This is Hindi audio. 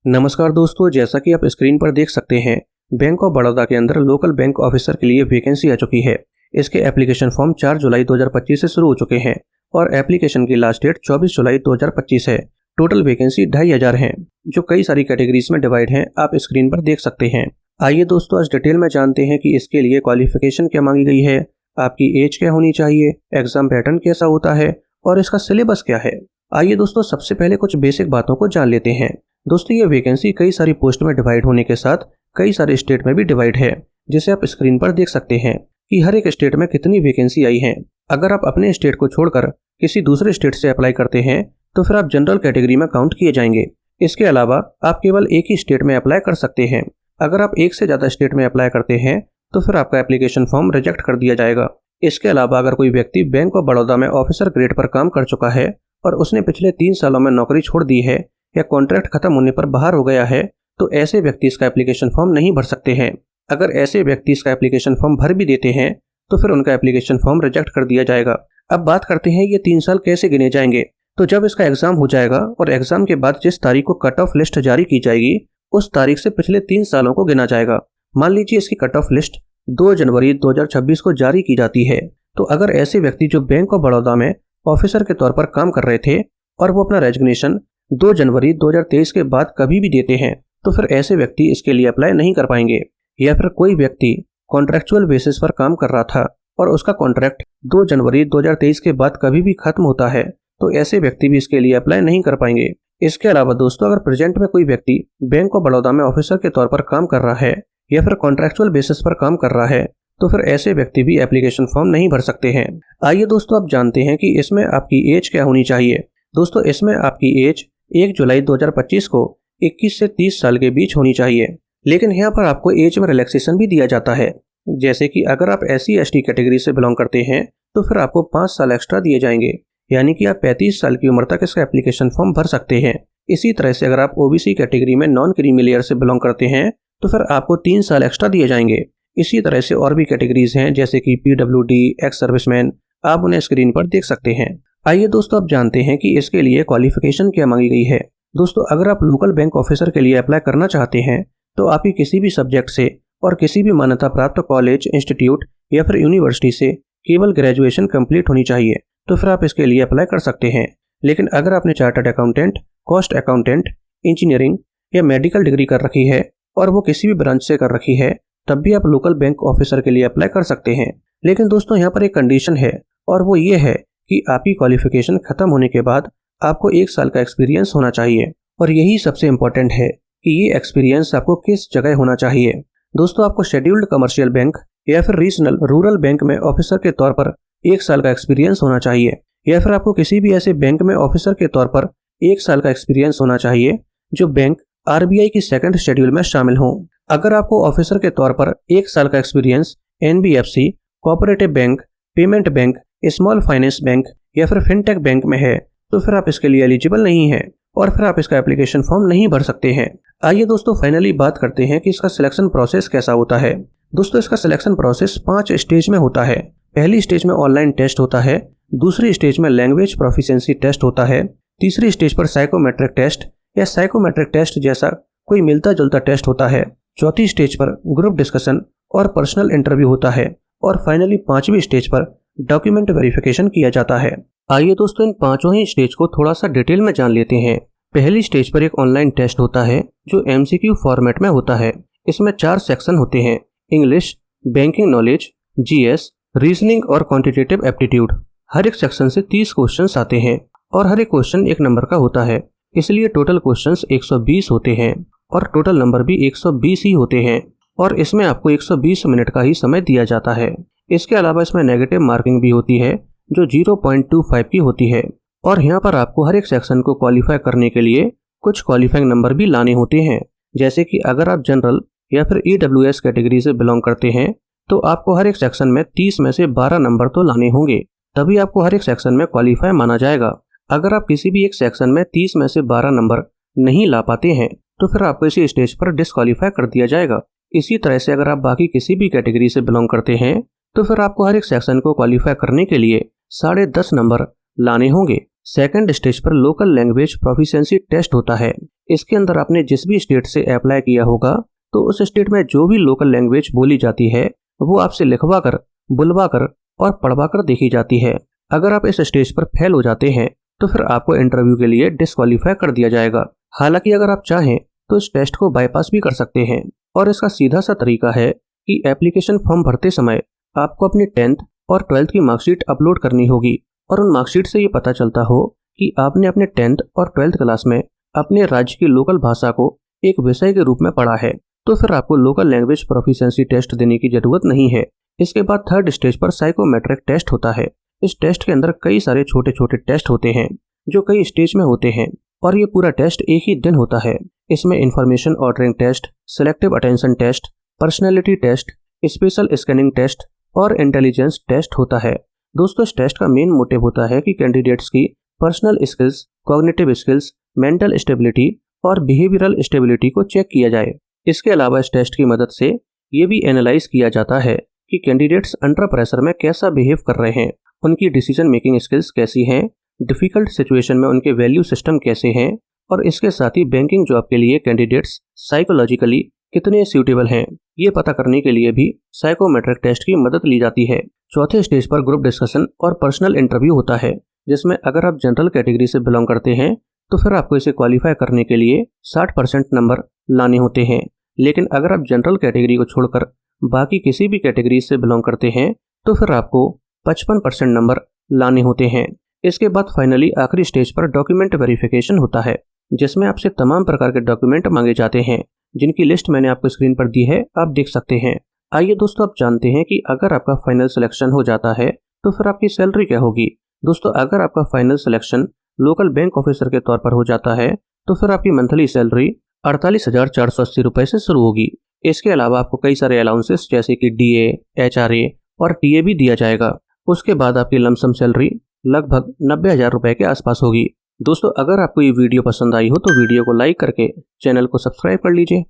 नमस्कार दोस्तों, जैसा कि आप स्क्रीन पर देख सकते हैं, बैंक ऑफ बड़ौदा के अंदर लोकल बैंक ऑफिसर के लिए वैकेंसी आ चुकी है। इसके एप्लीकेशन फॉर्म 4 जुलाई 2025 से शुरू हो चुके हैं और एप्लीकेशन की लास्ट डेट 24 जुलाई 2025 है। टोटल वैकेंसी 2500 हैं, जो कई सारी कैटेगरीज में डिवाइड हैं। आप स्क्रीन पर देख सकते हैं। आइए दोस्तों, आज डिटेल में जानते हैं कि इसके लिए क्वालिफिकेशन क्या मांगी गई है, आपकी एज क्या होनी चाहिए, एग्जाम पैटर्न कैसा होता है और इसका सिलेबस क्या है। आइए दोस्तों, सबसे पहले कुछ बेसिक बातों को जान लेते हैं। दोस्तों, ये वैकेंसी कई सारी पोस्ट में डिवाइड होने के साथ कई सारे स्टेट में भी डिवाइड है, जिसे आप स्क्रीन पर देख सकते हैं कि हर एक स्टेट में कितनी वैकेंसी आई है। अगर आप अपने स्टेट को छोड़कर किसी दूसरे स्टेट से अप्लाई करते हैं तो फिर आप जनरल कैटेगरी में काउंट किए जाएंगे। इसके अलावा आप केवल एक ही स्टेट में अप्लाई कर सकते हैं। अगर आप एक से ज़्यादा स्टेट में अप्लाई करते हैं तो फिर आपका एप्लीकेशन फॉर्म रिजेक्ट कर दिया जाएगा। इसके अलावा अगर कोई व्यक्ति बैंक ऑफ बड़ौदा में ऑफिसर ग्रेड पर काम कर चुका है और उसने पिछले 3 सालों में नौकरी छोड़ दी है या कॉन्ट्रैक्ट खत्म होने पर बाहर हो गया है, तो ऐसे व्यक्ति इसका एप्लीकेशन फॉर्म नहीं भर सकते हैं। अगर ऐसे व्यक्ति इसका एप्लीकेशन फॉर्म भर भी देते हैं तो फिर उनका एप्लीकेशन फॉर्म रिजेक्ट कर दिया जाएगा। अब बात करते हैं ये 3 साल कैसे गिने जाएंगे। तो जब इसका एग्जाम हो जाएगा और एग्जाम के बाद जिस तारीख को कट ऑफ लिस्ट जारी की जाएगी, उस तारीख से पिछले 3 सालों को गिना जाएगा। मान लीजिए इसकी कट ऑफ लिस्ट 2 जनवरी 2026 को जारी की जाती है, तो अगर ऐसे व्यक्ति जो बैंक ऑफ बड़ौदा में ऑफिसर के तौर पर काम कर रहे थे और वो अपना रेजिग्नेशन 2 जनवरी 2023 के बाद कभी भी देते हैं, तो फिर ऐसे व्यक्ति इसके लिए अप्लाई नहीं कर पाएंगे। या फिर कोई व्यक्ति कॉन्ट्रैक्चुअल बेसिस पर काम कर रहा था और उसका कॉन्ट्रैक्ट 2 जनवरी 2023 के बाद कभी भी खत्म होता है, तो ऐसे व्यक्ति भी इसके लिए अप्लाई नहीं कर पाएंगे। इसके अलावा दोस्तों, अगर प्रेजेंट में कोई व्यक्ति बैंक ऑफ बड़ौदा में ऑफिसर के तौर पर काम कर रहा है या फिर कॉन्ट्रैक्चुअल बेसिस पर काम कर रहा है, तो फिर ऐसे व्यक्ति भी एप्लीकेशन फॉर्म नहीं भर सकते हैं। आइए दोस्तों, अब जानते हैं कि इसमें आपकी एज क्या होनी चाहिए। दोस्तों, इसमें आपकी एज 1 जुलाई 2025 को 21 से 30 साल के बीच होनी चाहिए। लेकिन यहाँ पर आपको एज में रिलैक्सेशन भी दिया जाता है, जैसे कि अगर आप SC/ST कैटेगरी से बिलोंग करते हैं तो फिर आपको 5 साल एक्स्ट्रा दिए जाएंगे, यानी कि आप 35 साल की उम्र तक इसका एप्लीकेशन फॉर्म भर सकते हैं। इसी तरह से अगर आप OBC कैटेगरी में नॉन क्रीमी लेयर से बिलोंग करते हैं तो फिर आपको 3 साल एक्स्ट्रा दिए जाएंगे। इसी तरह से और भी कैटेगरीज हैं, जैसे कि PWD, एक्स सर्विसमैन, आप उन्हें स्क्रीन पर देख सकते हैं। आइए दोस्तों, अब जानते हैं कि इसके लिए क्वालिफिकेशन क्या मांगी गई है। दोस्तों, अगर आप लोकल बैंक ऑफिसर के लिए अप्लाई करना चाहते हैं तो आपकी किसी भी सब्जेक्ट से और किसी भी मान्यता प्राप्त कॉलेज, इंस्टीट्यूट या फिर यूनिवर्सिटी से केवल ग्रेजुएशन कंप्लीट होनी चाहिए, तो फिर आप इसके लिए अप्लाई कर सकते हैं। लेकिन अगर आपने chartered accountant, cost accountant, engineering या मेडिकल डिग्री कर रखी है और वो किसी भी ब्रांच से कर रखी है, तब भी आप लोकल बैंक ऑफिसर के लिए अप्लाई कर सकते हैं। लेकिन दोस्तों, यहाँ पर एक कंडीशन है और वो ये है कि आपकी क्वालिफिकेशन खत्म होने के बाद आपको 1 साल का एक्सपीरियंस होना चाहिए। और यही सबसे इम्पोर्टेंट है कि ये एक्सपीरियंस आपको किस जगह होना चाहिए। दोस्तों, आपको शेड्यूल्ड कमर्शियल बैंक या फिर रीजनल रूरल बैंक में ऑफिसर के तौर पर 1 साल का एक्सपीरियंस होना चाहिए, या फिर आपको किसी भी ऐसे बैंक में ऑफिसर के तौर पर 1 साल का एक्सपीरियंस होना चाहिए जो बैंक RBI की 2nd शेड्यूल में शामिल हो। अगर आपको ऑफिसर के तौर पर 1 साल का experience NBFC, cooperative bank, payment bank, small finance bank या फिर फिनटेक बैंक में है, तो फिर आप इसके लिए एलिजिबल नहीं है और फिर आप इसका एप्लीकेशन फॉर्म नहीं भर सकते हैं। आइए दोस्तों, फाइनली बात करते हैं कि इसका सिलेक्शन प्रोसेस कैसा होता है। दोस्तों, इसका सिलेक्शन प्रोसेस 5 स्टेज में होता है। पहली स्टेज में ऑनलाइन टेस्ट होता है, दूसरी स्टेज में लैंग्वेज प्रोफिशिएंसी टेस्ट होता है, तीसरी स्टेज पर साइकोमेट्रिक टेस्ट या साइकोमेट्रिक टेस्ट जैसा कोई मिलता जुलता टेस्ट होता है, चौथी स्टेज पर ग्रुप डिस्कशन और पर्सनल इंटरव्यू होता है और फाइनली 5वीं स्टेज पर डॉक्यूमेंट वेरिफिकेशन किया जाता है। आइए दोस्तों, इन 5 ही स्टेज को थोड़ा सा डिटेल में जान लेते हैं। पहली स्टेज पर एक ऑनलाइन टेस्ट होता है जो MCQ फॉर्मेट में होता है। इसमें 4 सेक्शन होते हैं: English, banking knowledge, GS, reasoning और क्वांटिटेटिव एप्टीट्यूड। हर एक सेक्शन से 30 क्वेश्चंस आते हैं और हर एक क्वेश्चन 1 नंबर का होता है, इसलिए टोटल क्वेश्चंस 120 होते हैं और टोटल नंबर भी 120 ही होते हैं और इसमें आपको 120 मिनट का ही समय दिया जाता है। इसके अलावा इसमें नेगेटिव मार्किंग भी होती है जो 0.25 की होती है और यहाँ पर आपको हर एक सेक्शन को क्वालिफाई करने के लिए कुछ क्वालिफाइंग नंबर भी लाने होते हैं। जैसे कि अगर आप जनरल या फिर EWS कैटेगरी से बिलोंग करते हैं तो आपको हर एक सेक्शन में 30 में से 12 नंबर तो लाने होंगे, तभी आपको हर एक सेक्शन में क्वालिफाई माना जाएगा। अगर आप किसी भी एक सेक्शन में 30 में से 12 नंबर नहीं ला पाते हैं तो फिर आपको इसी स्टेज पर डिस्क्वालीफाई कर दिया जाएगा। इसी तरह से अगर आप बाकी किसी भी कैटेगरी से बिलोंग करते हैं तो फिर आपको हर एक सेक्शन को क्वालिफाई करने के लिए 10.5 नंबर लाने होंगे। सेकंड स्टेज पर लोकल लैंग्वेज प्रोफिशिएंसी टेस्ट होता है। इसके अंदर आपने जिस भी स्टेट से अप्लाई किया होगा तो उस स्टेट में जो भी लोकल लैंग्वेज बोली जाती है वो आपसे लिखवा कर, बुलवा कर और पढ़वा कर देखी जाती है। अगर आप इस स्टेज पर फेल हो जाते हैं तो फिर आपको इंटरव्यू के लिए डिस्क्वालीफाई कर दिया जाएगा। हालांकि अगर आप चाहें तो इस टेस्ट को बाईपास भी कर सकते हैं और इसका सीधा सा तरीका है कि एप्लीकेशन फॉर्म भरते समय आपको अपनी 10th और 12th की मार्कशीट अपलोड करनी होगी और उन मार्कशीट से ये पता चलता हो कि आपने अपने 10th और 12th क्लास में अपने राज्य की लोकल भाषा को एक विषय के रूप में पढ़ा है, तो फिर आपको लोकल लैंग्वेज प्रोफिशिएंसी टेस्ट देने की जरूरत नहीं है। इसके बाद थर्ड स्टेज पर साइकोमेट्रिक टेस्ट होता है। इस टेस्ट के अंदर कई सारे छोटे छोटे टेस्ट होते हैं जो कई स्टेज में होते हैं और ये पूरा टेस्ट एक ही दिन होता है। इसमें information ordering test, selective attention test, personality test, special scanning test और इंटेलिजेंस टेस्ट होता है। दोस्तों, इस टेस्ट का मेन मोटिव होता है कि कैंडिडेट्स की personal skills, cognitive skills, mental stability और बिहेवियरल स्टेबिलिटी को चेक किया जाए। इसके अलावा इस टेस्ट की मदद से ये भी एनालाइज किया जाता है कि कैंडिडेट्स अंडर प्रेशर में कैसा बिहेव कर रहे हैं, उनकी डिसीजन मेकिंग स्किल्स कैसी हैं, डिफिकल्ट सिचुएशन में उनके वैल्यू सिस्टम कैसे हैं और इसके साथ ही बैंकिंग जॉब के लिए कैंडिडेट्स साइकोलॉजिकली कितने सूटेबल हैं, ये पता करने के लिए भी साइकोमेट्रिक टेस्ट की मदद ली जाती है। चौथे स्टेज पर ग्रुप डिस्कशन और पर्सनल इंटरव्यू होता है, जिसमें अगर आप जनरल कैटेगरी से बिलोंग करते हैं तो फिर आपको इसे क्वालिफाई करने के लिए 60% नंबर लाने होते हैं। लेकिन अगर आप जनरल कैटेगरी को छोड़कर बाकी किसी भी कैटेगरी से बिलोंग करते हैं तो फिर आपको 55% नंबर लाने होते हैं। इसके बाद फाइनली आखिरी स्टेज पर डॉक्यूमेंट वेरिफिकेशन होता है, जिसमें आपसे तमाम प्रकार के डॉक्यूमेंट मांगे जाते हैं, जिनकी लिस्ट मैंने आपको स्क्रीन पर दी है, आप देख सकते हैं। आइए दोस्तों, आप जानते हैं कि अगर आपका फाइनल सिलेक्शन हो जाता है तो फिर आपकी सैलरी क्या होगी। दोस्तों, अगर आपका final selection local bank officer के तौर पर हो जाता है तो फिर आपकी मंथली सैलरी 48,480 रुपए से शुरू होगी। इसके अलावा आपको कई सारे अलाउंसेस जैसे कि DA, HRA और TA भी दिया जाएगा। उसके बाद आपकी लमसम सैलरी लगभग 90,000 रुपए के आसपास होगी। दोस्तों, अगर आपको ये वीडियो पसंद आई हो तो वीडियो को लाइक करके चैनल को सब्सक्राइब कर लीजिए।